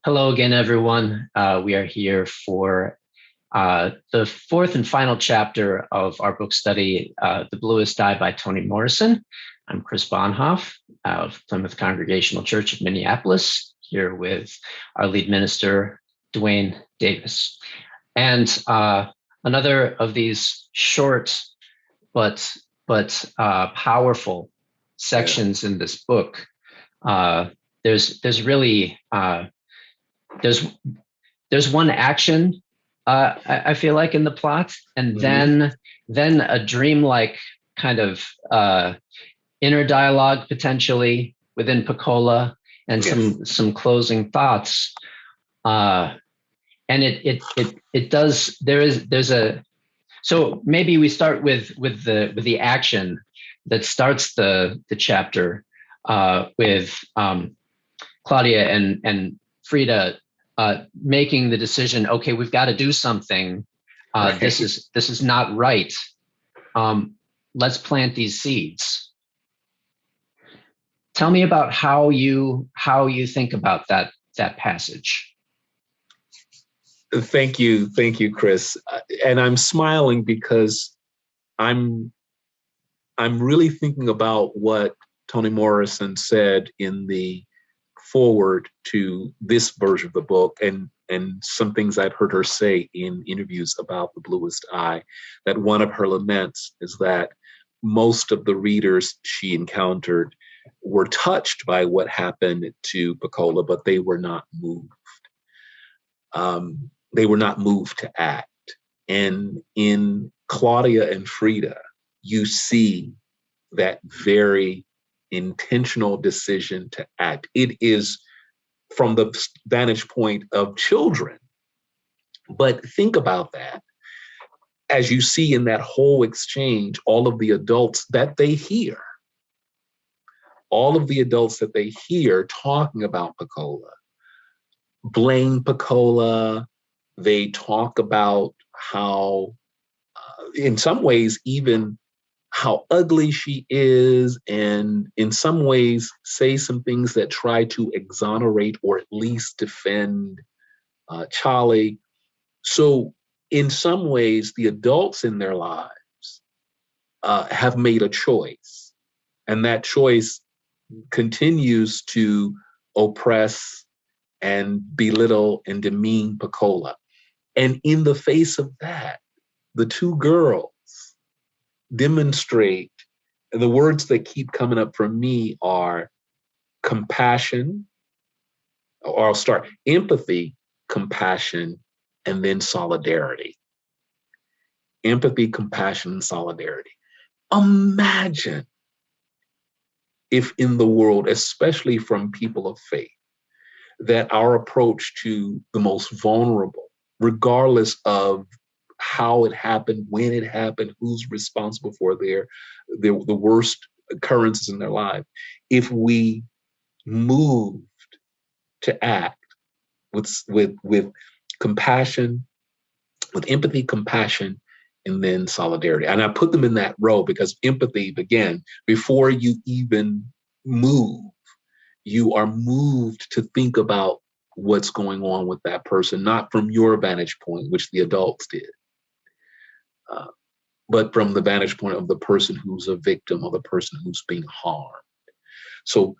Hello again, everyone. We are here for the fourth and final chapter of our book study, The Bluest by Toni Morrison. I'm Chris Bonhoff of Plymouth Congregational Church of Minneapolis, here with our lead minister, Dwayne Davis. And another of these short but powerful sections in this book. There's really there's one action I feel like in the plot, and then a dreamlike kind of inner dialogue potentially within Pecola, and some closing thoughts. And it does. There's a. So maybe we start with the action that starts the chapter with Claudia and Frieda making the decision. Okay, we've got to do something. Right. This is not right. Let's plant these seeds. Tell me about how you think about that passage. Thank you, Chris. And I'm smiling because I'm really thinking about what Toni Morrison said in the forward to this version of the book, and some things I've heard her say in interviews about The Bluest Eye, that one of her laments is that most of the readers she encountered were touched by what happened to Pecola, but they were not moved. They were not moved to act. And in Claudia and Frieda, you see that very intentional decision to act. It is from the vantage point of children. But think about that. As you see in that whole exchange, all of the adults that they hear talking about Pecola, blame Pecola. They talk about how, in some ways, even how ugly she is, and in some ways say some things that try to exonerate or at least defend Charlie. So in some ways, the adults in their lives have made a choice, and that choice continues to oppress and belittle and demean Pecola. And in the face of that, the two girls demonstrate, the words that keep coming up for me are compassion, or I'll start empathy, compassion, and then solidarity. Empathy, compassion, and solidarity. Imagine if in the world, especially from people of faith, that our approach to the most vulnerable, regardless of how it happened, when it happened, who's responsible for the worst occurrences in their life, if we moved to act with compassion, with empathy, compassion, and then solidarity. And I put them in that row because empathy, again, before you even move, you are moved to think about what's going on with that person, not from your vantage point, which the adults did, but from the vantage point of the person who's a victim or the person who's being harmed. So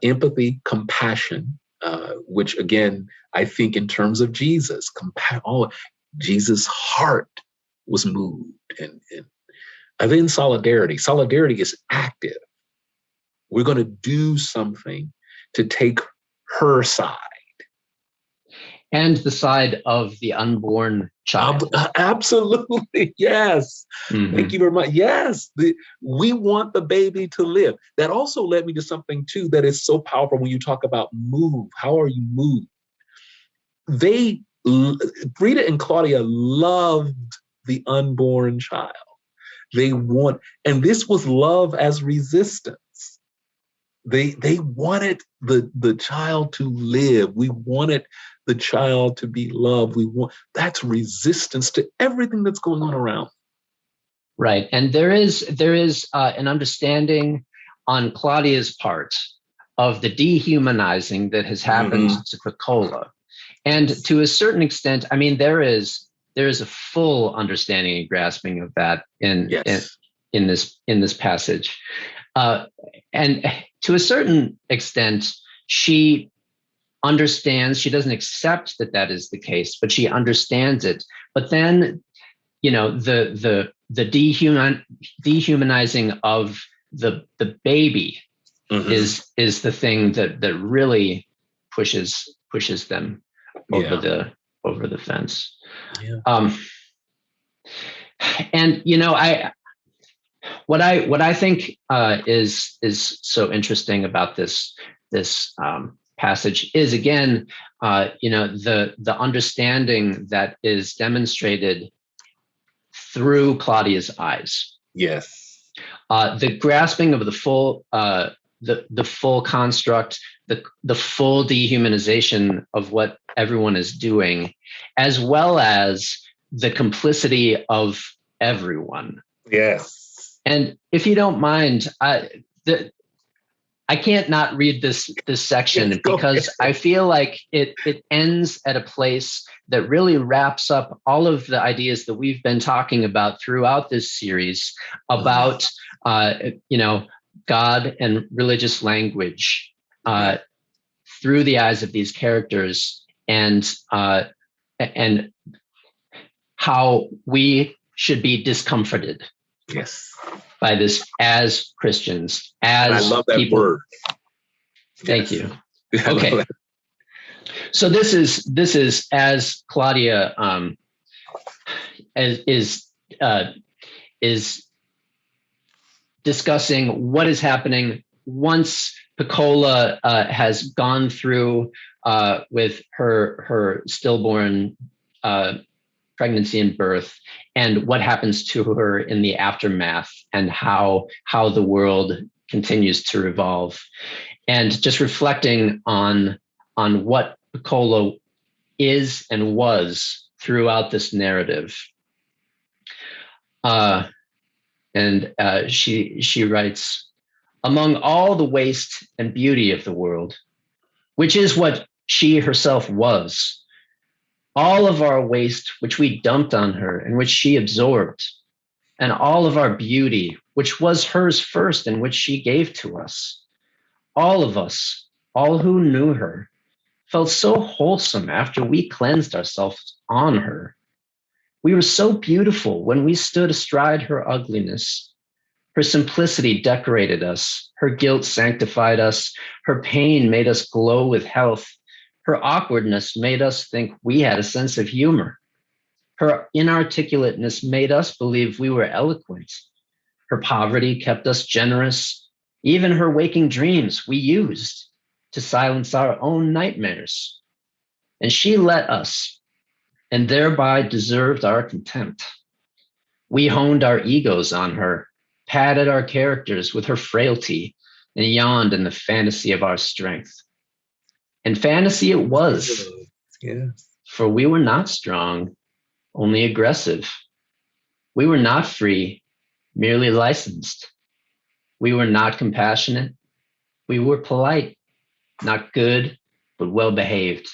empathy, compassion, which again, I think in terms of Jesus, Jesus' heart was moved. And then solidarity. Solidarity is active. We're going to do something to take her side. And the side of the unborn child. Absolutely, yes. Mm-hmm. Thank you very much. Yes, we want the baby to live. That also led me to something, too, that is so powerful when you talk about move. How are you moved? Frieda and Claudia loved the unborn child. And this was love as resistance. They wanted the child to live. We wanted the child to be loved. That's resistance to everything that's going on around. Right, and there is an understanding on Claudia's part of the dehumanizing that has happened to Pecola. And to a certain extent, I mean, there is a full understanding and grasping of that in this passage. And to a certain extent, she understands, she doesn't accept that that is the case, but she understands it. But then, you know, the dehumanizing of the baby is the thing that really pushes them over the fence. And you know, what I think is so interesting about this passage is, again, you know, the understanding that is demonstrated through Claudia's eyes. Yes. The grasping of the full the full construct, the full dehumanization of what everyone is doing, as well as the complicity of everyone. Yes. And if you don't mind, I can't not read this section because I feel like it ends at a place that really wraps up all of the ideas that we've been talking about throughout this series about you know, God and religious language through the eyes of these characters, and how we should be discomforted by this as Christians, as and I love that people. word. Thank you. Okay. So this is as Claudia is discussing what is happening once Pecola has gone through with her stillborn pregnancy and birth, and what happens to her in the aftermath, and how the world continues to revolve, and just reflecting on what Pecola is and was throughout this narrative. And she writes, among all the waste and beauty of the world, which is what she herself was, all of our waste, which we dumped on her and which she absorbed, and all of our beauty, which was hers first and which she gave to us, all of us, all who knew her, felt so wholesome after we cleansed ourselves on her. We were so beautiful when we stood astride her ugliness. Her simplicity decorated us. Her guilt sanctified us. Her pain made us glow with health. Her awkwardness made us think we had a sense of humor. Her inarticulateness made us believe we were eloquent. Her poverty kept us generous. Even her waking dreams we used to silence our own nightmares. And she let us, and thereby deserved our contempt. We honed our egos on her, padded our characters with her frailty, and yawned in the fantasy of our strength. And fantasy it was, for we were not strong, only aggressive. We were not free, merely licensed. We were not compassionate. We were polite, not good, but well behaved.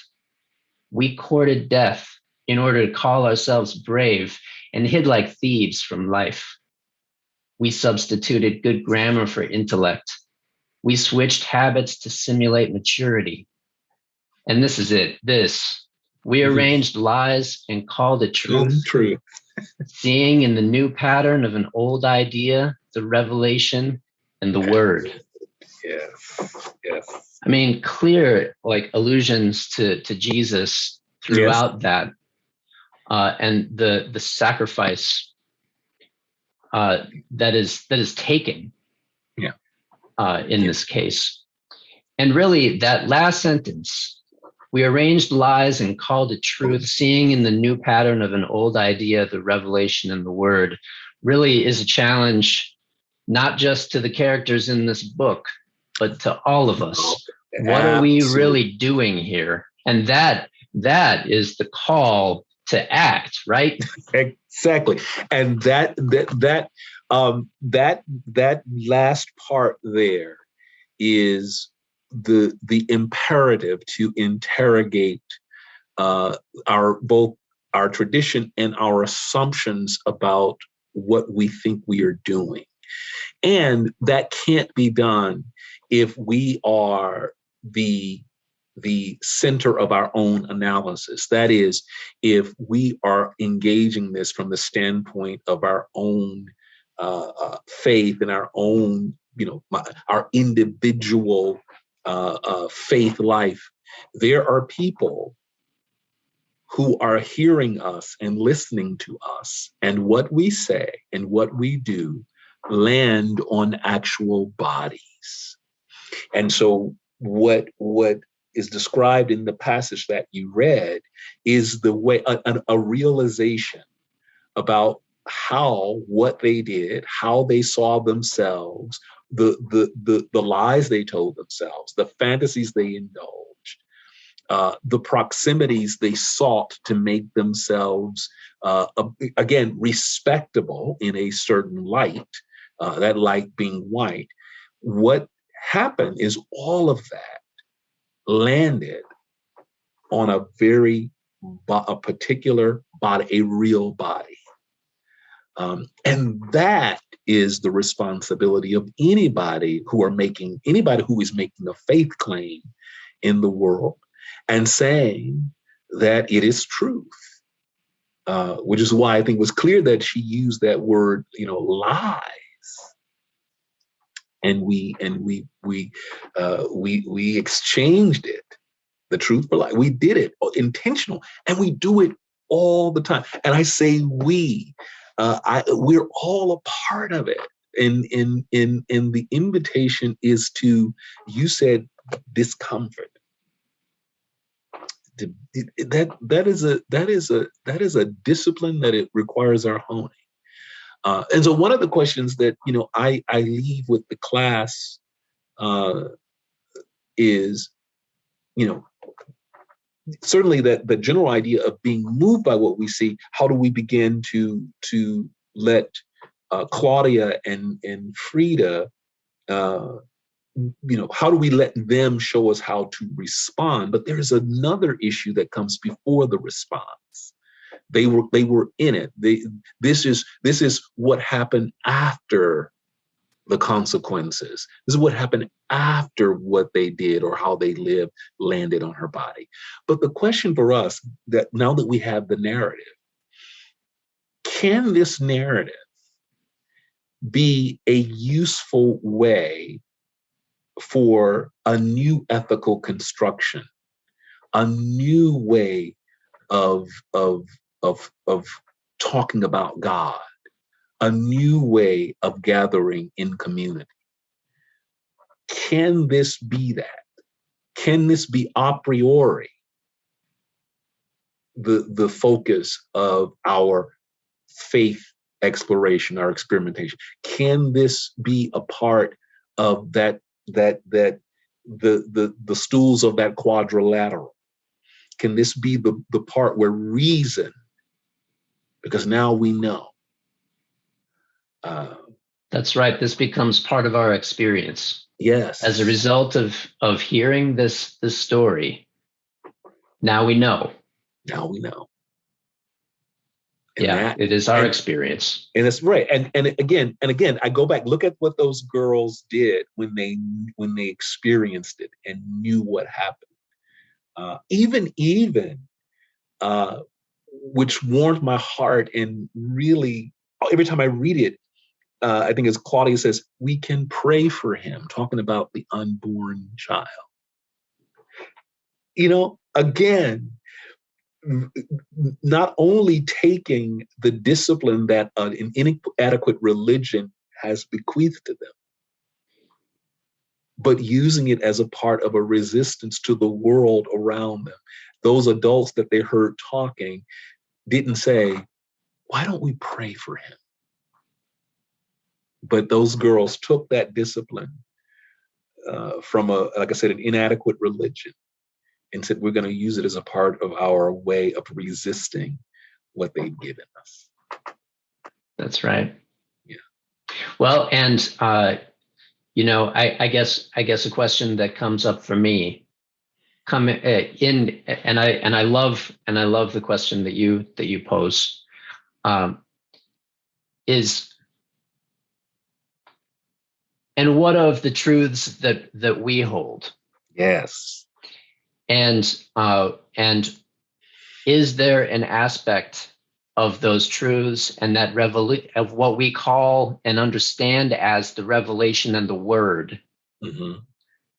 We courted death in order to call ourselves brave, and hid like thieves from life. We substituted good grammar for intellect. We switched habits to simulate maturity. And this is it, we arranged lies and called it truth. Seeing in the new pattern of an old idea, the revelation and the word. Yes. I mean, clear like allusions to Jesus throughout that, and the sacrifice that is taken in this case. And really that last sentence, we arranged lies and called it truth, seeing in the new pattern of an old idea, the revelation and the word, really is a challenge, not just to the characters in this book, but to all of us. What are we really doing here? And that is the call to act, right? Exactly. And that last part there is the imperative to interrogate both our tradition and our assumptions about what we think we are doing. And that can't be done if we are the center of our own analysis. That is, if we are engaging this from the standpoint of our own faith and our own, our individual faith life. There are people who are hearing us and listening to us, and what we say and what we do land on actual bodies. And so what is described in the passage that you read is the way a realization about what they did, how they saw themselves, the lies they told themselves, the fantasies they indulged, the proximities they sought to make themselves, again, respectable in a certain light, that light being white. What happened is all of that landed on a particular body, a real body. And that is the responsibility of anybody who is making a faith claim in the world and saying that it is truth, which is why I think it was clear that she used that word, lies. And we exchanged it, the truth for lie. We did it intentional, and we do it all the time. And I say we're all a part of it. And the invitation is to, you said, discomfort. That is a discipline that it requires our honing. And so one of the questions that I leave with the class is, certainly that the general idea of being moved by what we see. How do we begin to let Claudia and Frieda, how do we let them show us how to respond? But there is another issue that comes before the response. They were in it. This is what happened after the consequences. This is what happened after what they did or how they lived landed on her body. But the question for us, that now that we have the narrative, can this narrative be a useful way for a new ethical construction, a new way of talking about God, a new way of gathering in community? Can this be that? Can this be a priori the focus of our faith exploration, our experimentation? Can this be a part of the stools of that quadrilateral? Can this be the part where reason, because now we know. That's right. This becomes part of our experience. Yes. As a result of hearing this story, now we know. Now we know. And it is our experience. And that's right. And again, I go back, look at what those girls did when they experienced it and knew what happened. Even which warmed my heart, and really every time I read it, I think as Claudia says, we can pray for him, talking about the unborn child. Again, not only taking the discipline that an inadequate religion has bequeathed to them, but using it as a part of a resistance to the world around them. Those adults that they heard talking didn't say, why don't we pray for him? But those girls took that discipline from like I said, an inadequate religion, and said, we're going to use it as a part of our way of resisting what they've given us. That's right. Yeah. Well, and I guess a question that comes up for me and I love the question that you pose, is, and what of the truths that we hold? Yes. And is there an aspect of those truths and that of what we call and understand as the revelation and the word, Mm-hmm.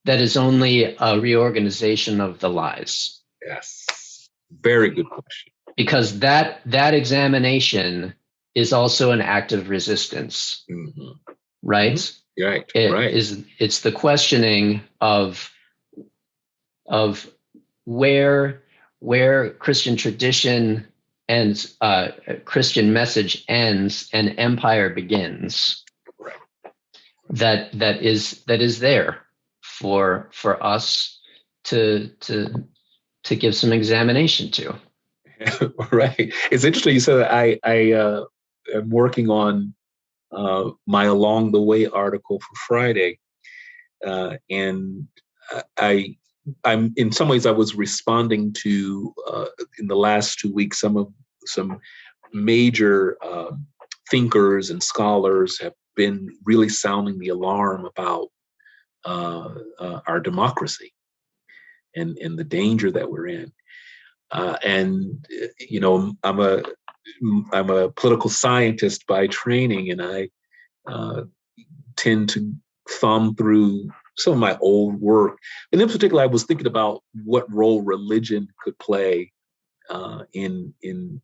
that is only a reorganization of the lies? Yes. Very good question. Because that examination is also an act of resistance, Mm-hmm. right? Mm-hmm. Right. It's the questioning of where Christian tradition and Christian message ends and empire begins. Right. That is there for us to give some examination to. Right. It's interesting you said that. I am working on my Along the Way article for Friday, and I'm in some ways I was responding to in the last 2 weeks some major thinkers and scholars have been really sounding the alarm about our democracy and the danger that we're in. And I'm a political scientist by training, and I tend to thumb through some of my old work. And in particular, I was thinking about what role religion could play in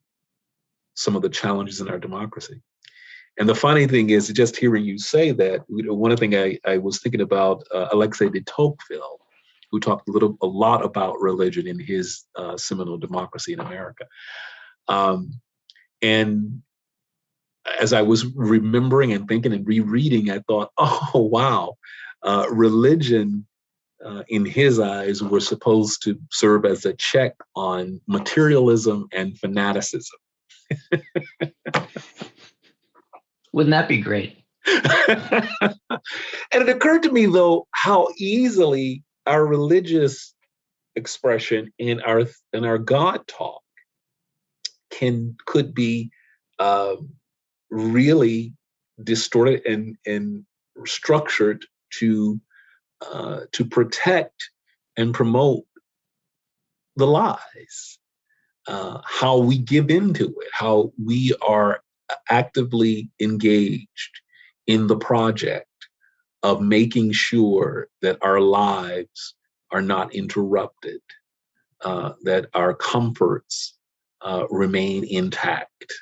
some of the challenges in our democracy. And the funny thing is, just hearing you say that, one thing I was thinking about Alexei de Tocqueville, who talked a lot about religion in his seminal Democracy in America. And as I was remembering and thinking and rereading, I thought, oh, wow, religion in his eyes were supposed to serve as a check on materialism and fanaticism. Wouldn't that be great? And it occurred to me, though, how easily our religious expression in our God talk could be really distorted and structured to protect and promote the lies. How we give into it, how we are actively engaged in the project of making sure that our lives are not interrupted, that our comforts remain intact,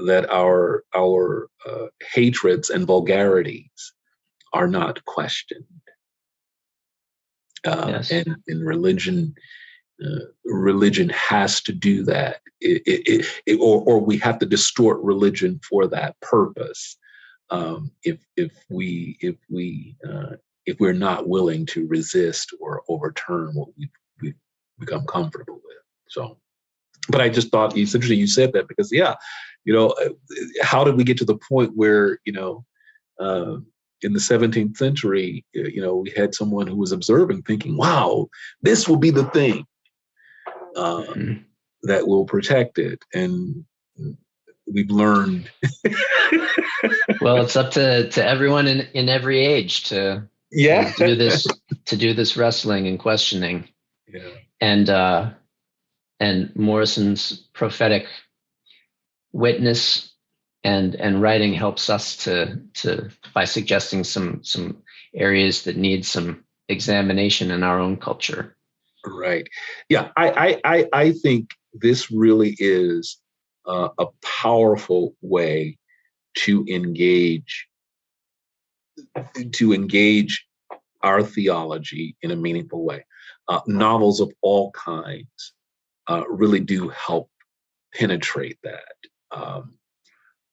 that our hatreds and vulgarities are not questioned. Yes. And in religion, religion has to do that, or we have to distort religion for that purpose. If we're not willing to resist or overturn what we've become comfortable with. So, but I just thought it's interesting you said that, because how did we get to the point where in the 17th century, we had someone who was observing, thinking, "Wow, this will be the thing that will protect it," and we've learned. Well, it's up to everyone in every age to do this wrestling and questioning. Yeah. And Morrison's prophetic witness and writing helps us to by suggesting some areas that need some examination in our own culture. Right. Yeah. I think this really is a powerful way to engage our theology in a meaningful way. Novels of all kinds really do help penetrate that.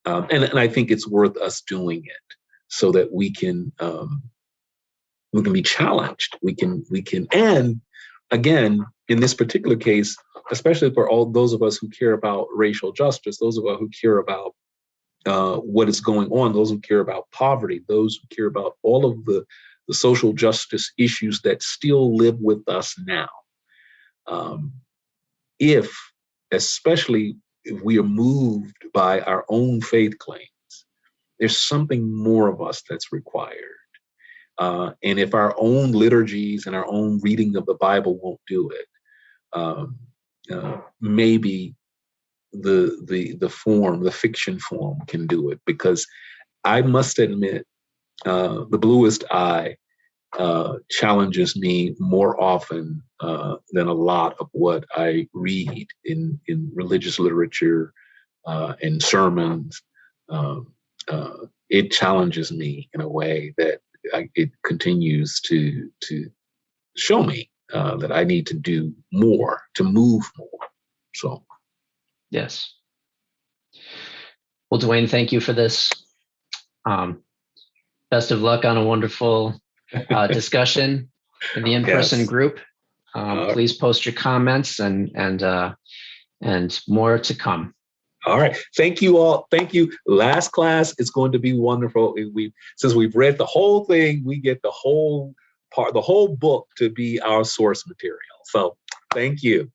And I think it's worth us doing it so that we can be challenged. We can, and again, in this particular case, especially for all those of us who care about racial justice, those of us who care about what is going on, those who care about poverty, those who care about all of the social justice issues that still live with us now. Especially if we are moved by our own faith claims, there's something more of us that's required. And if our own liturgies and our own reading of the Bible won't do it, maybe the fiction form can do it. Because I must admit, the Bluest Eye challenges me more often than a lot of what I read in religious literature and sermons. It challenges me in a way that it continues to show me that I need to do more, to move more. So, yes. Well, Dwayne, thank you for this. Best of luck on a wonderful discussion in the in-person yes. group. Please post your comments and more to come. All right. Thank you all. Thank you. Last class is going to be wonderful. Since we've read the whole thing, we get the whole book to be our source material. So thank you.